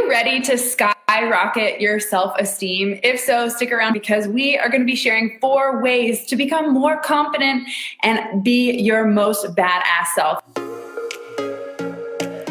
you ready to skyrocket your self-esteem? If so, stick around because we are going to be sharing 4 ways to become more confident and be your most badass self.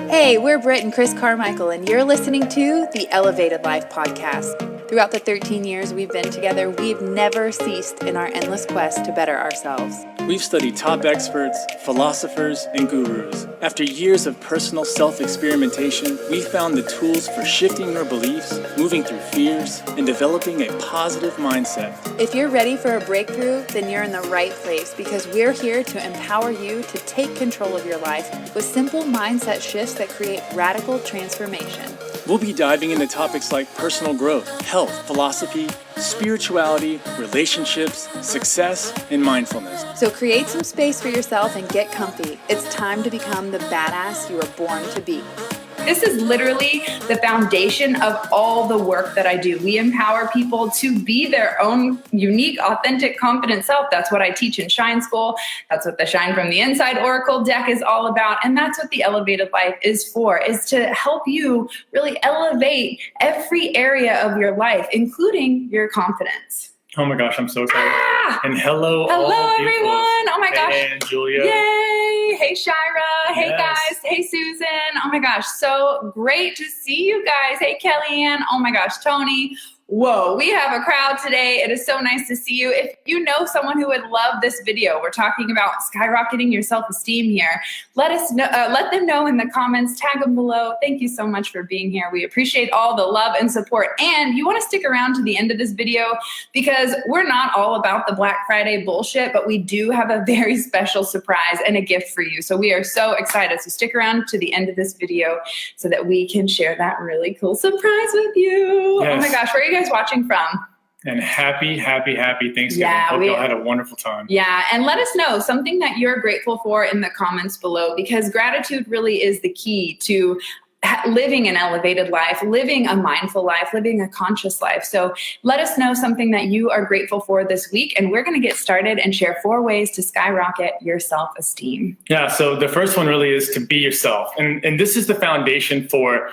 Hey, we're Britt and Chris Carmichael, and you're listening to the Elevated Life Podcast. Throughout the 13 years we've been together, we've never ceased in our endless quest to better ourselves. We've studied top experts, philosophers, and gurus. After years of personal self-experimentation, we found the tools for shifting your beliefs, moving through fears, and developing a positive mindset. If you're ready for a breakthrough, then you're in the right place because we're here to empower you to take control of your life with simple mindset shifts that create radical transformation. We'll be diving into topics like personal growth, health, philosophy, spirituality, relationships, success, and mindfulness. So create some space for yourself and get comfy. It's time to become the badass you were born to be. This is literally the foundation of all the work that I do. We empower people to be their own unique, authentic, confident self. That's what I teach in Shine School. That's what the Shine from the Inside Oracle deck is all about. And that's what the Elevated Life is for, is to help you really elevate every area of your life, including your confidence. Oh my gosh, I'm so excited. And hello everyone. Oh my gosh. Hey, and Julia. Yay. Hey, Shira. Hey, Yes. guys. Hey, Susan. Oh my gosh. So great to see you guys. Hey, Kellyanne. Oh my gosh, Tony. Whoa, we have a crowd today. It is so nice to see you. If you know someone who would love this video, we're talking about skyrocketing your self-esteem here. Let us know. Let them know in the comments. Tag them below. Thank you so much for being here. We appreciate all the love and support. And you want to stick around to the end of this video because we're not all about the Black Friday bullshit, but we do have a very special surprise and a gift for you. So we are so excited. So stick around to the end of this video so that we can share that really cool surprise with you. Yes. Oh my gosh, where are you guys watching from? And happy Thanksgiving. Yeah, Hope y'all had a wonderful time. Yeah, and let us know something that you're grateful for in the comments below, because gratitude really is the key to living an elevated life, living a mindful life, living a conscious life. So let us know something that you are grateful for this week, and we're going to get started and share 4 ways to skyrocket your self-esteem. Yeah, so the first one really is to be yourself. And this is the foundation for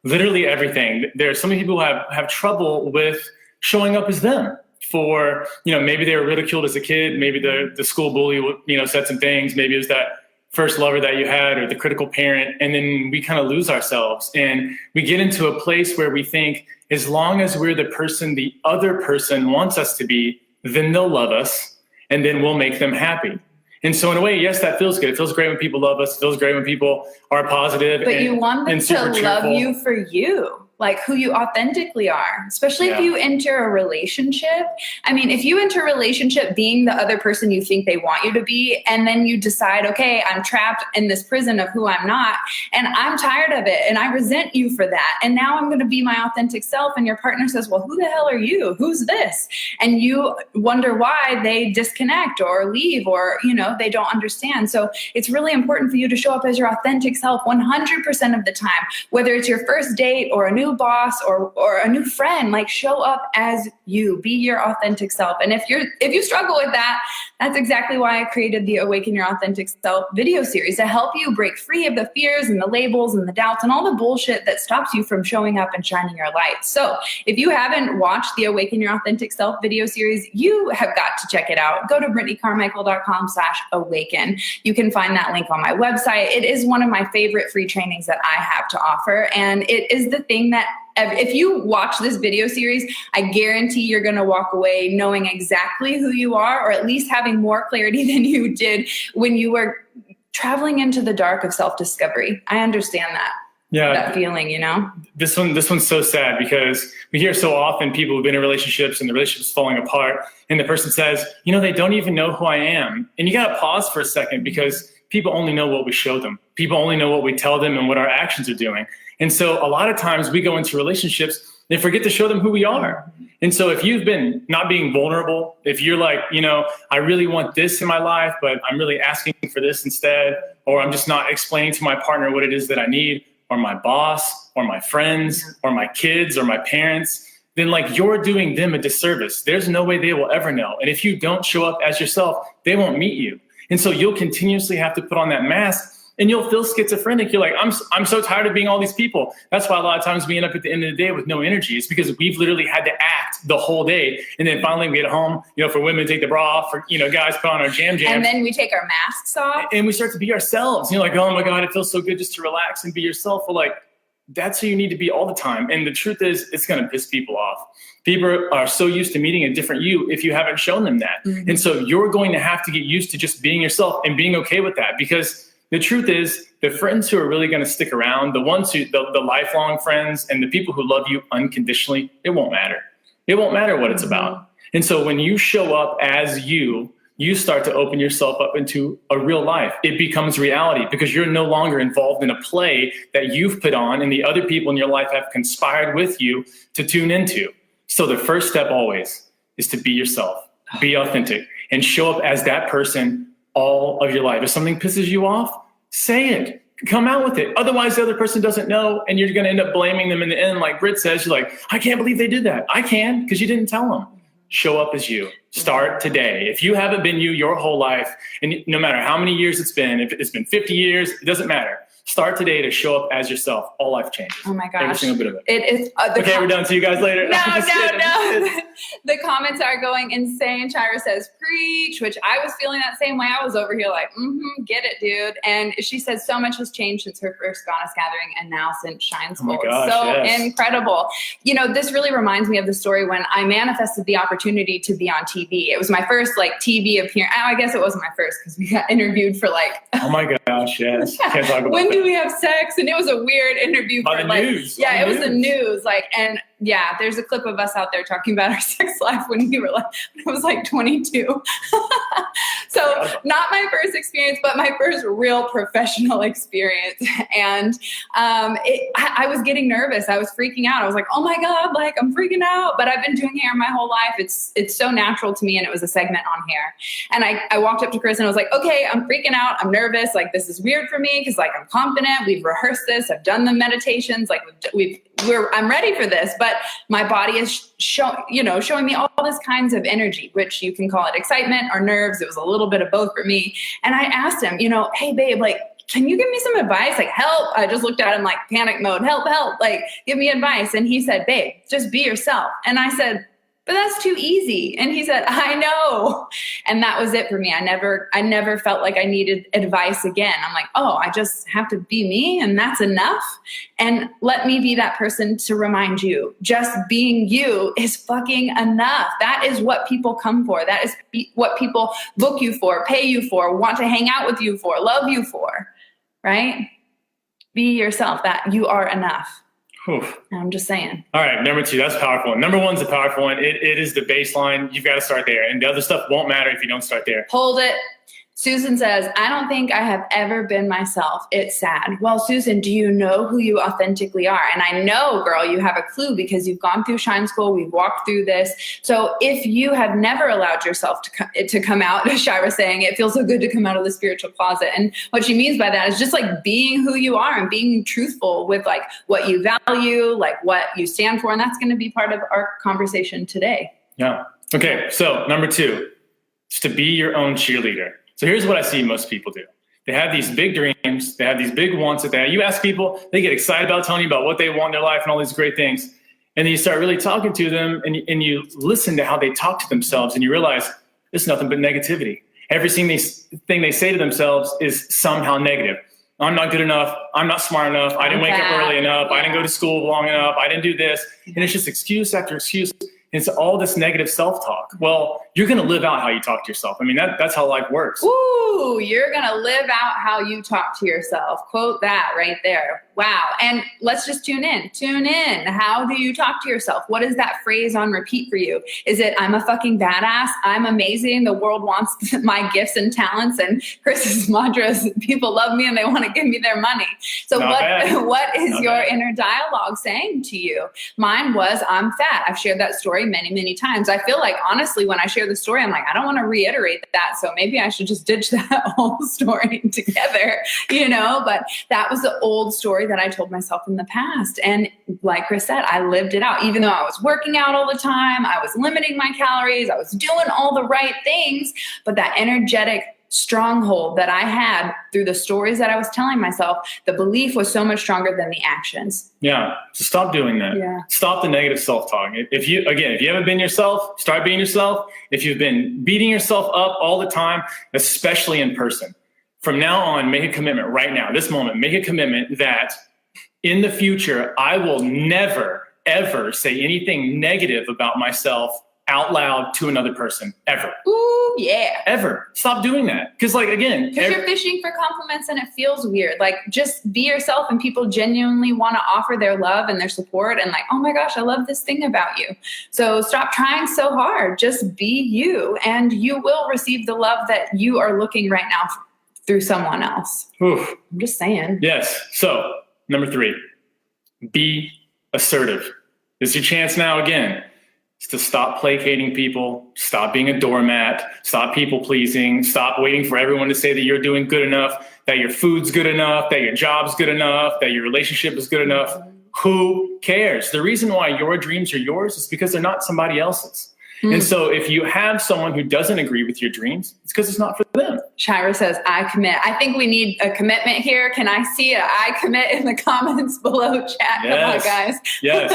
literally everything. There are so many people who have trouble with showing up as them. For, maybe they were ridiculed as a kid, maybe the school bully, said some things, maybe it was that first lover that you had or the critical parent, and then we kind of lose ourselves and we get into a place where we think as long as we're the person the other person wants us to be, then they'll love us and then we'll make them happy. And so in a way, yes, that feels good. It feels great when people love us. It feels great when people are positive. But you want them to love cheerful. you for you, like who you authentically are, especially if you enter a relationship. I mean, if you enter a relationship being the other person you think they want you to be, and then you decide, okay, I'm trapped in this prison of who I'm not, and I'm tired of it, and I resent you for that, and now I'm going to be my authentic self, and your partner says, well, who the hell are you? Who's this? And you wonder why they disconnect or leave or, they don't understand. So it's really important for you to show up as your authentic self 100% of the time, whether it's your first date or a new boss or a new friend. Like, show up as you, be your authentic self. And if you struggle with that, that's exactly why I created the Awaken Your Authentic Self video series, to help you break free of the fears and the labels and the doubts and all the bullshit that stops you from showing up and shining your light. So if you haven't watched the Awaken Your Authentic Self video series, you have got to check it out. Go to BrittanyCarmichael.com/awaken. You can find that link on my website. It is one of my favorite free trainings that I have to offer. And it is the thing that if you watch this video series, I guarantee you're going to walk away knowing exactly who you are, or at least having more clarity than you did when you were traveling into the dark of self-discovery. I understand that. Yeah, that feeling, This one's so sad because we hear so often people who've been in relationships and the relationship's falling apart, and the person says, they don't even know who I am. And you got to pause for a second, because people only know what we show them. People only know what we tell them and what our actions are doing. And so a lot of times we go into relationships and forget to show them who we are. And so if you've been not being vulnerable, if you're like, I really want this in my life, but I'm really asking for this instead, or I'm just not explaining to my partner what it is that I need, or my boss, or my friends, or my kids, or my parents, then you're doing them a disservice. There's no way they will ever know. And if you don't show up as yourself, they won't meet you. And so you'll continuously have to put on that mask and you'll feel schizophrenic. You're like, I'm so tired of being all these people. That's why a lot of times we end up at the end of the day with no energy. It's because we've literally had to act the whole day. And then finally we get home, for women take the bra off, for, guys put on our jam. And then we take our masks off. And we start to be ourselves. You're like, oh my God, it feels so good just to relax and be yourself. Well, like, that's who you need to be all the time. And the truth is, it's going to piss people off. People are so used to meeting a different you if you haven't shown them that. Mm-hmm. And so you're going to have to get used to just being yourself and being okay with that. Because the truth is, the friends who are really going to stick around, the ones who, the lifelong friends and the people who love you unconditionally, it won't matter. It won't matter what it's about. And so when you show up as you start to open yourself up into a real life. It becomes reality because you're no longer involved in a play that you've put on and the other people in your life have conspired with you to tune into. So the first step always is to be yourself, be authentic, and show up as that person all of your life. If something pisses you off, say it. Come out with it. Otherwise, the other person doesn't know, and you're going to end up blaming them in the end. Like BRIT says, you're like, I can't believe they did that. I can, because you didn't tell them. Show up as you. Start today. If you haven't been you your whole life, and no matter how many years it's been, if it's been 50 years, it doesn't matter. Start today to show up as yourself. All life changes. Oh my gosh. Every single bit of it. It is. Okay, we're done. See you guys later. No. The comments are going insane. Shira says, preach, which I was feeling that same way. I was over here like, get it, dude. And she says so much has changed since her first Goddess gathering and now since Shine School. Oh my gosh, it's so incredible. This really reminds me of the story when I manifested the opportunity to be on TV. It was my first TV appearance. I guess it wasn't my first because we got interviewed for Oh my gosh, yes. Can't talk about when do we have sex? And it was a weird interview for news. Yeah, it was the news. And yeah, there's a clip of us out there talking about our sex life when we were when I was 22. So not my first experience, but my first real professional experience. And I was getting nervous. I was freaking out. I was like, oh my God, I'm freaking out. But I've been doing hair my whole life. It's so natural to me. And it was a segment on hair. And I walked up to Chris and I was like, okay, I'm freaking out. I'm nervous. This is weird for me because I'm confident. We've rehearsed this. I've done the meditations. I'm ready for this. But my body is showing me all this kinds of energy, which you can call it excitement or nerves. It was a little bit of both for me. And I asked him, hey babe, can you give me some advice? Help. I just looked at him panic mode. Help. Give me advice. And he said, babe, just be yourself. And I said, but that's too easy. And he said, I know. And that was it for me. I never felt like I needed advice again. I'm like, oh, I just have to be me and that's enough. And let me be that person to remind you, just being you is fucking enough. That is what people come for. That is what people book you for, pay you for, want to hang out with you for, love you for, right? Be yourself. That you are enough. Oof. I'm just saying. All right, number 2, that's powerful. Number 1's a powerful one. It is the baseline. You've got to start there. And the other stuff won't matter if you don't start there. Hold it. Susan says, I don't think I have ever been myself. It's sad. Well, Susan, do you know who you authentically are? And I know, girl, you have a clue because you've gone through Shine School. We've walked through this. So if you have never allowed yourself to come out, as Shira's saying, it feels so good to come out of the spiritual closet. And what she means by that is just being who you are and being truthful with what you value, what you stand for. And that's going to be part of our conversation today. Yeah. Okay. So number 2 is to be your own cheerleader. So here's what I see most people do. They have these big dreams. They have these big wants that you ask people, they get excited about telling you about what they want in their life and all these great things. And then you start really talking to them and you listen to how they talk to themselves and you realize it's nothing but negativity. Everything they say to themselves is somehow negative. I'm not good enough. I'm not smart enough. I didn't wake up early enough. Yeah. I didn't go to school long enough. I didn't do this. And it's just excuse after excuse. It's all this negative self-talk. Well, you're going to live out how you talk to yourself. I mean, that's how life works. Ooh, you're going to live out how you talk to yourself. Quote that right there. Wow. And let's just tune in. Tune in. How do you talk to yourself? What is that phrase on repeat for you? Is it, I'm a fucking badass. I'm amazing. The world wants my gifts and talents. And Chris's mantra is, people love me and they want to give me their money. So what is your inner dialogue saying to you? Mine was, I'm fat. I've shared that story many, many times. I feel like, honestly, when I share the story, I'm like, I don't want to reiterate that. So maybe I should just ditch that whole story together, but that was the old story that I told myself in the past. And like Chris said, I lived it out. Even though I was working out all the time, I was limiting my calories, I was doing all the right things, but that energetic stronghold that I had through the stories that I was telling myself, the belief was so much stronger than the actions. Yeah. So stop doing that. Yeah. Stop the negative self-talk. If you haven't been yourself, start being yourself. If you've been beating yourself up all the time, especially in person, from now on, make a commitment right now, this moment, make a commitment that in the future, I will never, ever say anything negative about myself out loud to another person, ever. Ooh, yeah. Ever. Stop doing that. Because Because you're fishing for compliments and it feels weird. Like, just be yourself, and people genuinely want to offer their love and their support and oh my gosh, I love this thing about you. So stop trying so hard. Just be you, and you will receive the love that you are looking right now through someone else. Oof. I'm just saying. Yes. So number 3, be assertive. This is your chance now again. Is to stop placating people, stop being a doormat, stop people pleasing, stop waiting for everyone to say that you're doing good enough, that your food's good enough, that your job's good enough, that your relationship is good enough. Who cares? The reason why your dreams are yours is because they're not somebody else's. And so if you have someone who doesn't agree with your dreams, it's because it's not for them. Shira says, I commit. I think we need a commitment here. Can I see a I commit in the comments below, chat? Yes. Come on, guys. Yes.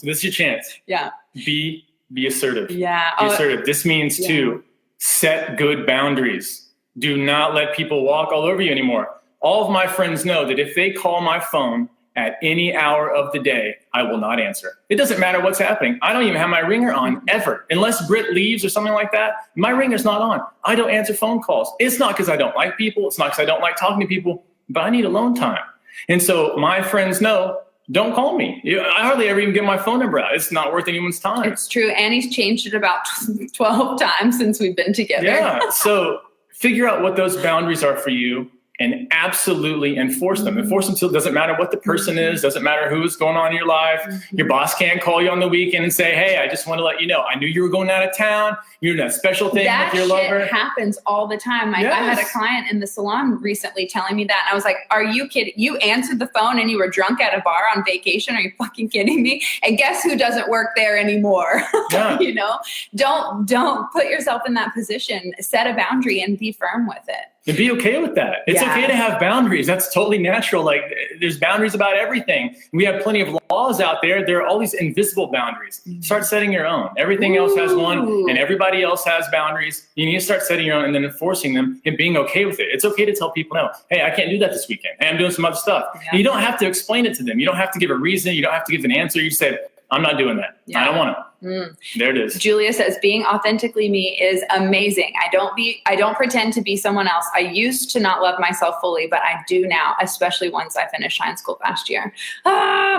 So this is your chance. Yeah. Be assertive. Yeah. Be assertive. This means to set good boundaries. Do not let people walk all over you anymore. All of my friends know that if they call my phone at any hour of the day, I will not answer. It doesn't matter what's happening. I don't even have my ringer on ever. Unless BRIT leaves or something like that, my ringer's not on. I don't answer phone calls. It's not because I don't like people. It's not because I don't like talking to people, but I need alone time. And so my friends know, don't call me. I hardly ever even get my phone number out. It's not worth anyone's time. It's true. Annie's changed it about 12 times since we've been together. Yeah. So figure out what those boundaries are for you and absolutely enforce them. Enforce them till it doesn't matter what the person is, doesn't matter who's going on in your life. Your boss can't call you on the weekend and say, hey, I just want to let you know, I knew you were going out of town. You're doing that special thing with your lover. That shit happens all the time. I had a client in the salon recently telling me that. And I was like, are you kidding? You answered the phone and you were drunk at a bar on vacation. Are you fucking kidding me? And guess who doesn't work there anymore? Yeah. Don't put yourself in that position. Set a boundary and be firm with it. And be okay with that. It's okay to have boundaries. That's totally natural. There's boundaries about everything. We have plenty of laws out there. There are all these invisible boundaries. Start setting your own. Everything else has one, and everybody else has boundaries. You need to start setting your own and then enforcing them and being okay with it. It's okay to tell people, no, hey, I can't do that this weekend. Hey, I'm doing some other stuff. Yeah. And you don't have to explain it to them. You don't have to give a reason. You don't have to give an answer. You say, I'm not doing that. I don't want to. There it is. Julia says, being authentically me is amazing. I don't pretend to be someone else. I used to not love myself fully, but I do now, especially once I finished Shine School last year.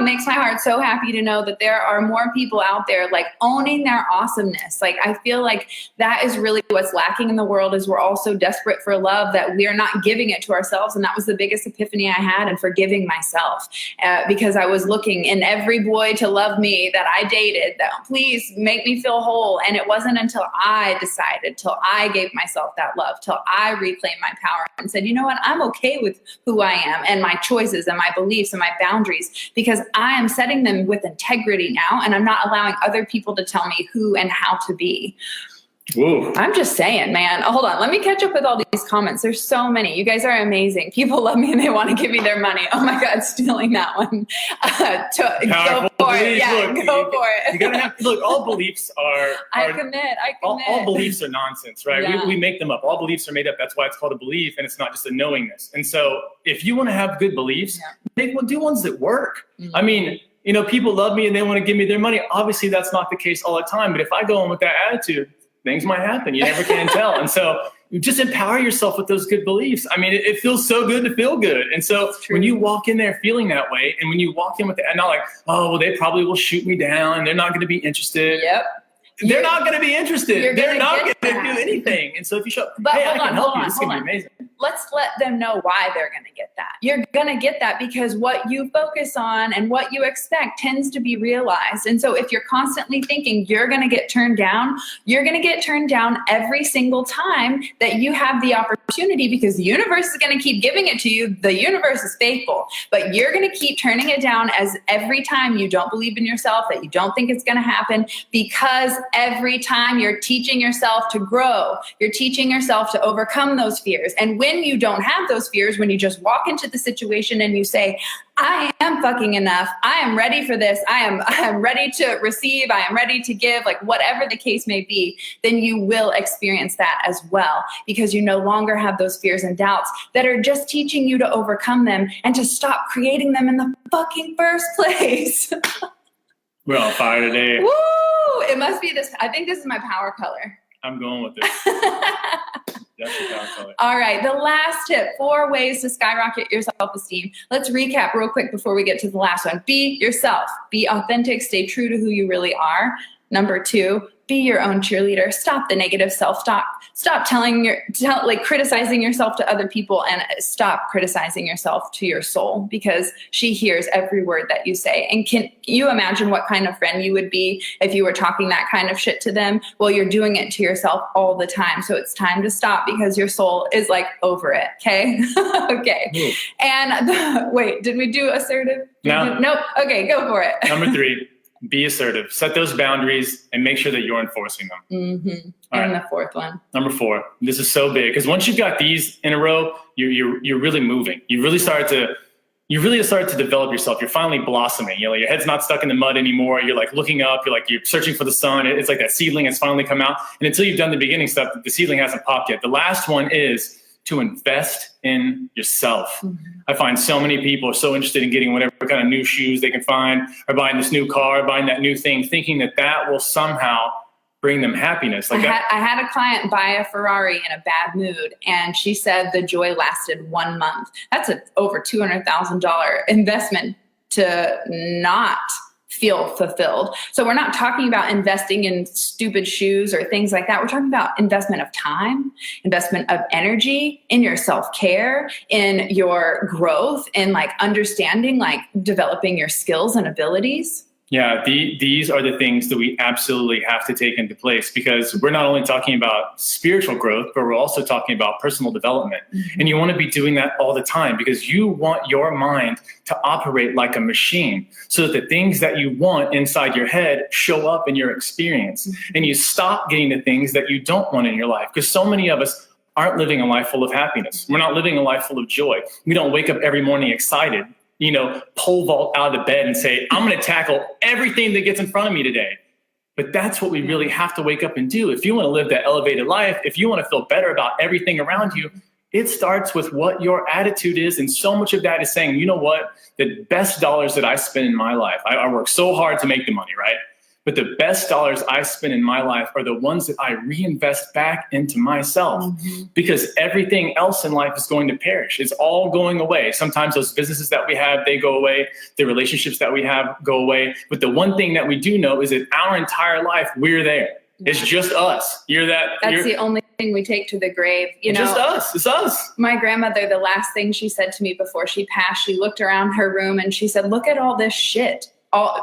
Makes my heart so happy to know that there are more people out there owning their awesomeness. I feel like that is really what's lacking in the world, is we're all so desperate for love that we are not giving it to ourselves. And that was the biggest epiphany I had in forgiving myself, because I was looking in every boy to love me that I dated, that please make me feel whole. And it wasn't until I decided, till I gave myself that love, till I reclaimed my power and said, you know what, I'm okay with who I am and my choices and my beliefs and my boundaries, because I am setting them with integrity now. And I'm not allowing other people to tell me who and how to be. Whoa. I'm just saying, man. Hold on. Let me catch up with all these comments. There's so many. You guys are amazing. People love me and they want to give me their money. Oh my God, stealing that one. Go for it. Yeah, go for it. You gotta have, look, all beliefs are I commit. All beliefs are nonsense, right? Yeah. We make them up. All beliefs are made up. That's why it's called a belief, and it's not just a knowingness. And so if you want to have good beliefs, do ones that work. I mean, people love me and they want to give me their money. Obviously, that's not the case all the time. But if I go in with that attitude, things might happen. You never can tell. And so you just empower yourself with those good beliefs. I mean, it feels so good to feel good. And so when you walk in there feeling that way, and when you walk in with that, not oh, well, they probably will shoot me down. They're not going to be interested. Yep. They're not going to be interested. They're not going to do anything. And so if you show, hey, I can help you. It's going to be amazing. let's let them know why they're going to get that. You're going to get that because what you focus on and what you expect tends to be realized. And so if you're constantly thinking you're going to get turned down, you're going to get turned down every single time that you have the opportunity, because the universe is going to keep giving it to you. The universe is faithful, but you're going to keep turning it down as every time you don't believe in yourself, that you don't think it's going to happen, because every time you're teaching yourself to grow, you're teaching yourself to overcome those fears. And when you don't have those fears, when you just walk into the situation and you say, I am fucking enough, I am ready for this, I am ready to receive, I am ready to give, like whatever the case may be, then you will experience that as well, because you no longer have those fears and doubts that are just teaching you to overcome them and to stop creating them in the fucking first place. We're on fire today. Woo! It must be this. I think this is my power color. I'm going with this. That's your power color. All right. The last tip, 4 ways to skyrocket your self-esteem. Let's recap real quick before we get to the last one. Be yourself. Be authentic. Stay true to who you really are. Number 2, be your own cheerleader. Stop the negative self-talk. Stop criticizing yourself to other people, and stop criticizing yourself to your soul, because she hears every word that you say. And can you imagine what kind of friend you would be if you were talking that kind of shit to them? Well, you're doing it to yourself all the time. So it's time to stop, because your soul is like over it. Okay. Okay. Ooh. And wait, did we do assertive? No. Nope. Okay. Go for it. Number 3. Be assertive. Set those boundaries and make sure that you're enforcing them. Mm-hmm. All And right. the 4th one. Number 4. This is so big, because once you've got these in a row, you're really moving. You really start to develop yourself. You're finally blossoming. You know, your head's not stuck in the mud anymore. You're like looking up. You're searching for the sun. It's like that seedling has finally come out. And until you've done the beginning stuff, the seedling hasn't popped yet. The last one is to invest in yourself. Mm-hmm. I find so many people are so interested in getting whatever kind of new shoes they can find, or buying this new car, buying that new thing, thinking that will somehow bring them happiness. I had a client buy a Ferrari in a bad mood, and she said the joy lasted 1 month. That's over $200,000 investment to not feel fulfilled. So we're not talking about investing in stupid shoes or things like that. We're talking about investment of time, investment of energy, in your self-care, in your growth, in like understanding, like developing your skills and abilities. Yeah, these are the things that we absolutely have to take into place, because we're not only talking about spiritual growth, but we're also talking about personal development. Mm-hmm. And you want to be doing that all the time, because you want your mind to operate like a machine, so that the things that you want inside your head show up in your experience. Mm-hmm. And you stop getting the things that you don't want in your life, because so many of us aren't living a life full of happiness. We're not living a life full of joy. We don't wake up every morning excited, pole vault out of the bed and say, I'm going to tackle everything that gets in front of me today. But that's what we really have to wake up and do. If you want to live that elevated life, if you want to feel better about everything around you, it starts with what your attitude is. And so much of that is saying, you know what, the best dollars that I spend in my life, I work so hard to make the money, right? But the best dollars I spend in my life are the ones that I reinvest back into myself. Mm-hmm. Because everything else in life is going to perish. It's all going away. Sometimes those businesses that we have, they go away. The relationships that we have go away. But the one thing that we do know is that our entire life, we're there. It's just us. That's the only thing we take to the grave. Just us. It's us. My grandmother, the last thing she said to me before she passed, she looked around her room and she said, look at all this shit.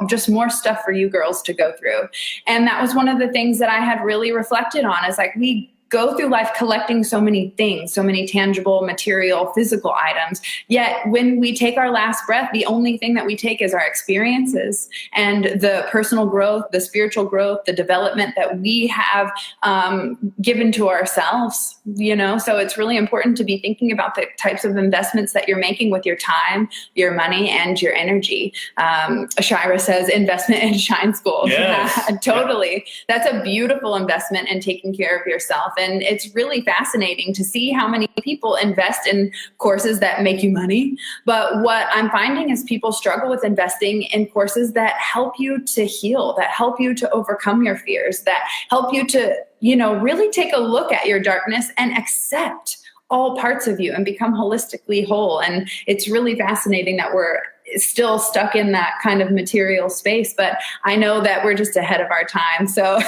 Just more stuff for you girls to go through. And that was one of the things that I had really reflected on, is like, we go through life collecting so many things, so many tangible, material, physical items. Yet when we take our last breath, the only thing that we take is our experiences and the personal growth, the spiritual growth, the development that we have given to ourselves, So it's really important to be thinking about the types of investments that you're making with your time, your money, and your energy. Shira says investment in Shine School. Yes. Yeah, totally. That's a beautiful investment in taking care of yourself. And it's really fascinating to see how many people invest in courses that make you money. But what I'm finding is people struggle with investing in courses that help you to heal, that help you to overcome your fears, that help you to, really take a look at your darkness and accept all parts of you and become holistically whole. And it's really fascinating that we're still stuck in that kind of material space. But I know that we're just ahead of our time. So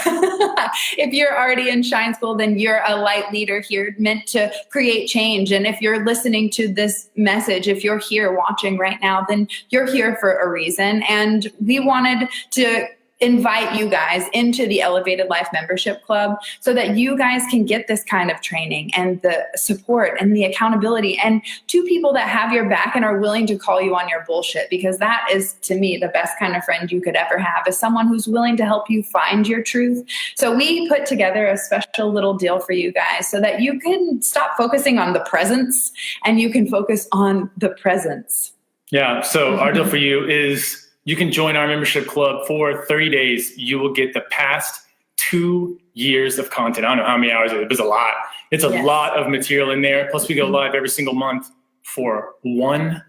if you're already in Shine School, then you're a light leader here meant to create change. And if you're listening to this message, if you're here watching right now, then you're here for a reason. And we wanted to invite you guys into the Elevated Life Membership Club so that you guys can get this kind of training and the support and the accountability and two people that have your back and are willing to call you on your bullshit, because that is, to me, the best kind of friend you could ever have, is someone who's willing to help you find your truth. So we put together a special little deal for you guys so that you can stop focusing on the presents and you can focus on the presence. Yeah. So our deal for you is, you can join our membership club for 30 days. You will get the past 2 years of content. I don't know how many hours it is, but it's a lot. It's a lot of material in there. Plus we go live every single month for $1.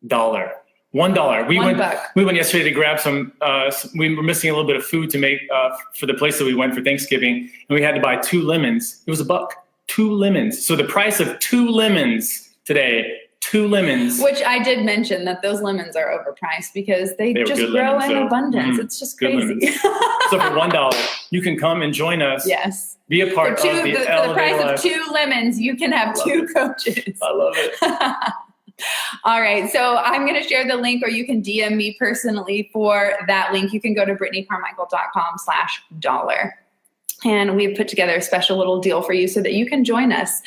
$1. We went yesterday to grab some, we were missing a little bit of food to make for the place that we went for Thanksgiving. And we had to buy 2 lemons. It was $1. 2 lemons. So the price of 2 lemons today, 2 lemons. Which I did mention that those lemons are overpriced because they just grow in abundance. It's just crazy. So for $1, you can come and join us. Yes. Be a part of the For the price of 2 lemons, you can have 2 coaches. I love it. All right. So I'm going to share the link, or you can DM me personally for that link. You can go to BrittanyCarmichael.com/dollar. And we've put together a special little deal for you so that you can join us.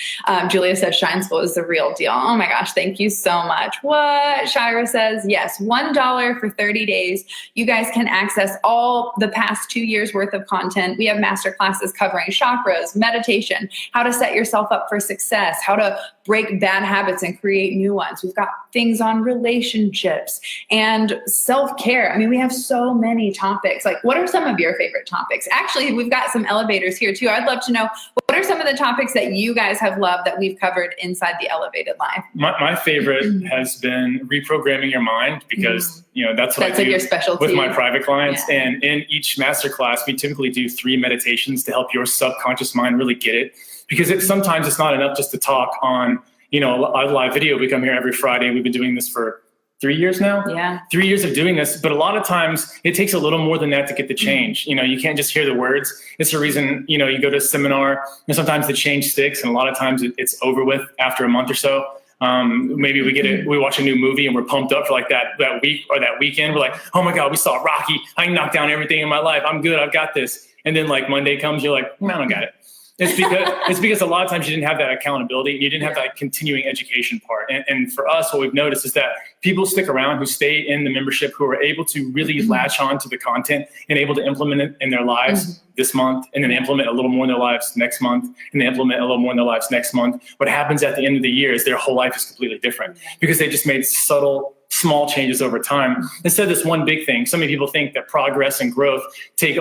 Julia said Shine School is the real deal. Oh my gosh, thank you so much. What? Shira says, yes, $1 for 30 days. You guys can access all the past 2 years worth of content. We have master classes covering chakras, meditation, how to set yourself up for success, how to break bad habits and create new ones. We've got things on relationships and self-care. I mean, we have so many topics. Like, what are some of your favorite topics? Actually, we've got some elevators here too. I'd love to know, what are some of the topics that you guys have loved that we've covered inside the Elevated Life? My favorite has been reprogramming your mind, because that's what I do like your specialty with my private clients. Yeah. And in each masterclass, we typically do 3 meditations to help your subconscious mind really get it. Because sometimes it's not enough just to talk on, a live video. We come here every Friday. We've been doing this for 3 years now. Yeah. 3 years of doing this. But a lot of times it takes a little more than that to get the change. You can't just hear the words. It's the reason, you go to a seminar and sometimes the change sticks. And a lot of times it's over with after a month or so. Maybe we watch a new movie and we're pumped up for like that week or that weekend. We're like, oh my God, we saw Rocky. I can knock down everything in my life. I'm good. I've got this. And then like Monday comes, you're like, I don't got it. It's because a lot of times you didn't have that accountability and you didn't have that continuing education part. And for us, what we've noticed is that people stick around who stay in the membership, who are able to really latch on to the content and able to implement it in their lives this month, and then implement a little more in their lives next month, and then implement a little more in their lives next month. What happens at the end of the year is their whole life is completely different because they just made subtle, small changes over time instead of this one big thing. So many people think that progress and growth take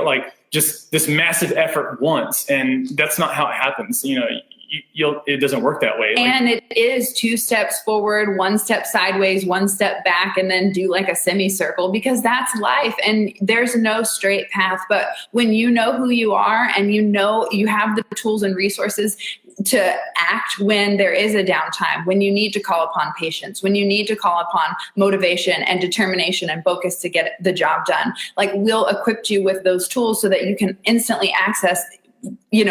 just this massive effort once, and that's not how it happens. It doesn't work that way. And it is 2 steps forward, 1 step sideways, 1 step back, and then do like a semicircle, because that's life. And there's no straight path. But when you know who you are and you have the tools and resources to act when there is a downtime, when you need to call upon patience, when you need to call upon motivation and determination and focus to get the job done, like we'll equip you with those tools so that you can instantly access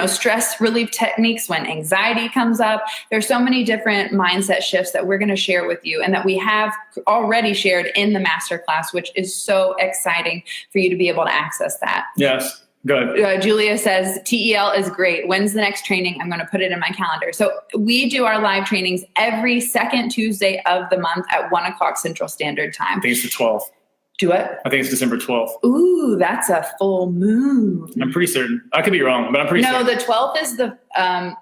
stress relief techniques when anxiety comes up. There's so many different mindset shifts that we're going to share with you and that we have already shared in the masterclass, which is so exciting for you to be able to access that. Yes. Good. Julia says, TEL is great. When's the next training? I'm going to put it in my calendar. So we do our live trainings every second Tuesday of the month at 1:00 Central Standard Time. I think it's the 12th. Do what? I think it's December 12th. Ooh, that's a full moon. I'm pretty certain. I could be wrong, but I'm pretty certain. No, the 12th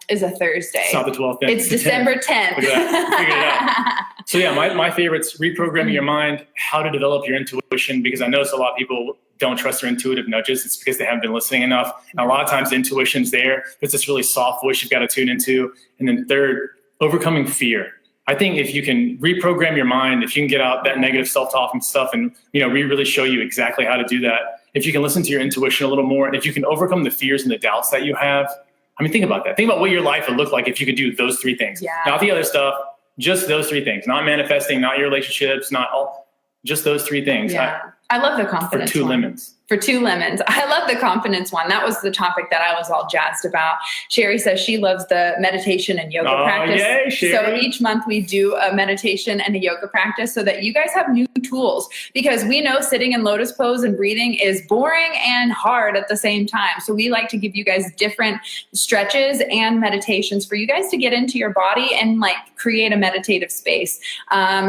is a Thursday. It's not the 12th. It's December 10th. Look at that. Figure it out. So yeah, my favorite's reprogramming your mind, how to develop your intuition, because I notice a lot of people don't trust their intuitive nudges. It's because they haven't been listening enough. And a lot of times the intuition's there. It's this really soft voice you've got to tune into. And then third, overcoming fear. I think if you can reprogram your mind, if you can get out that negative self-talk and stuff, and we really show you exactly how to do that. If you can listen to your intuition a little more, and if you can overcome the fears and the doubts that you have, I mean, think about that. Think about what your life would look like if you could do those 3 things. Yeah. Not the other stuff, just those 3 things. Not manifesting, not your relationships, not all. Just those 3 things. Yeah. I love the confidence for 2 one. lemons. For 2 lemons. I love the confidence one. That was the topic that I was all jazzed about. Sherry says she loves the meditation and yoga practice. Yay, Sherry. So each month we do a meditation and a yoga practice so that you guys have new tools, because we know sitting in lotus pose and breathing is boring and hard at the same time. So we like to give you guys different stretches and meditations for you guys to get into your body and like create a meditative space.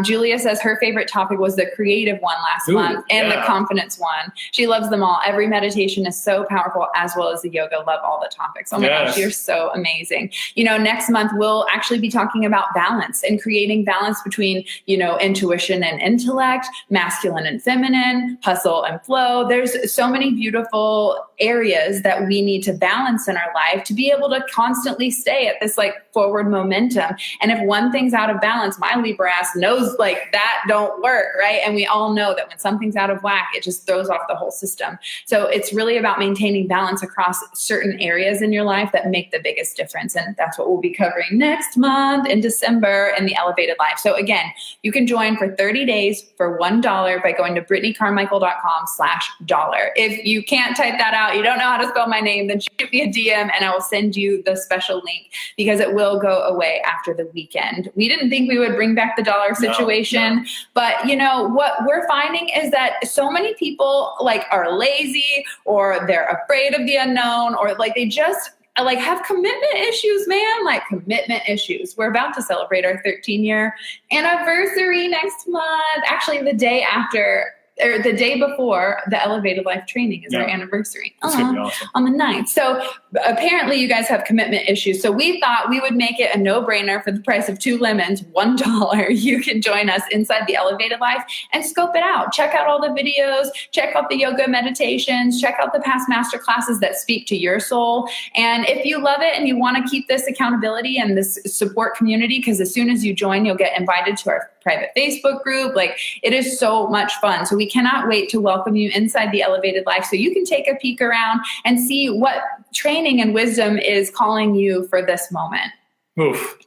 Julia says her favorite topic was the creative one last month and the confidence one. She loves them all. Every meditation is so powerful, as well as the yoga. Love all the topics. Oh my gosh, you're so amazing. Next month we'll actually be talking about balance and creating balance between, intuition and intellect, masculine and feminine, hustle and flow. There's so many beautiful areas that we need to balance in our life to be able to constantly stay at this like forward momentum. And if one thing's out of balance, my Libra ass knows like that don't work, right? And we all know that when something's out of whack, it just throws off the whole system. So it's really about maintaining balance across certain areas in your life that make the biggest difference. And that's what we'll be covering next month in December in the Elevated Life. So again, you can join for 30 days for $1 by going to BrittanyCarmichael.com/dollar. If you can't type that out, you don't know how to spell my name, then shoot me a DM and I will send you the special link, because it will go away after the weekend. We didn't think we would bring back the dollar situation, but what we're finding is that so many people like are lazy, or they're afraid of the unknown, or like they just like have commitment issues, man, like commitment issues. We're about to celebrate our 13-year anniversary next month. Actually, the day after, or the day before the Elevated Life training is our anniversary. It's gonna be awesome. On the 9th. So apparently you guys have commitment issues. So we thought we would make it a no-brainer for the price of 2 lemons, $1. You can join us inside the Elevated Life and scope it out. Check out all the videos, check out the yoga meditations, check out the past master classes that speak to your soul. And if you love it and you want to keep this accountability and this support community, because as soon as you join, you'll get invited to our private Facebook group. Like, it is so much fun. So we cannot wait to welcome you inside the Elevated Life so you can take a peek around and see what training and wisdom is calling you for this moment. Oof.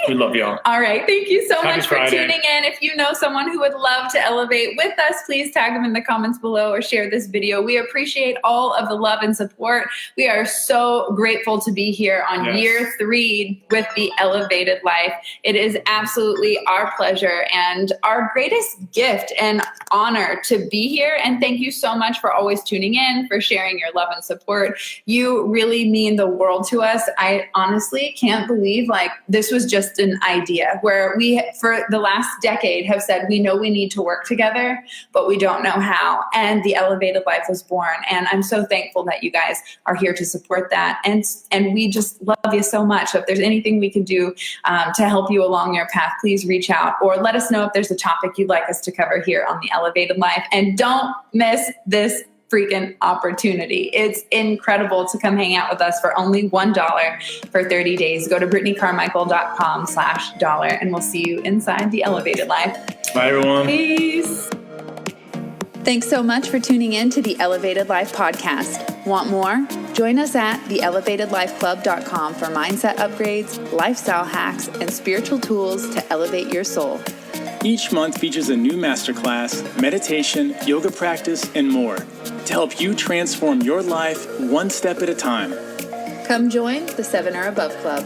We love y'all. All right. Thank you so Happy much for Friday. tuning in. If you know someone who would love to elevate with us, please tag them in the comments below or share this video. We appreciate all of the love and support. We are so grateful to be here on year 3 with the Elevated Life. It is absolutely our pleasure and our greatest gift and honor to be here. And thank you so much for always tuning in, for sharing your love and support. You really mean the world to us. I honestly can't believe like this was just an idea where we for the last decade have said we know we need to work together, but we don't know how. And the Elevated Life was born. And I'm so thankful that you guys are here to support that. And we just love you so much. So if there's anything we can do to help you along your path, please reach out or let us know if there's a topic you'd like us to cover here on the Elevated Life. And don't miss this freaking opportunity. It's incredible to come hang out with us for only $1 for 30 days. Go to BrittanyCarmichael.com/dollar and we'll see you inside the Elevated Life. Bye, everyone. Peace. Thanks so much for tuning in to the Elevated Life podcast. Want more? Join us at theelevatedlifeclub.com for mindset upgrades, lifestyle hacks, and spiritual tools to elevate your soul. Each month features a new masterclass, meditation, yoga practice, and more to help you transform your life one step at a time. Come join the 7 or Above Club.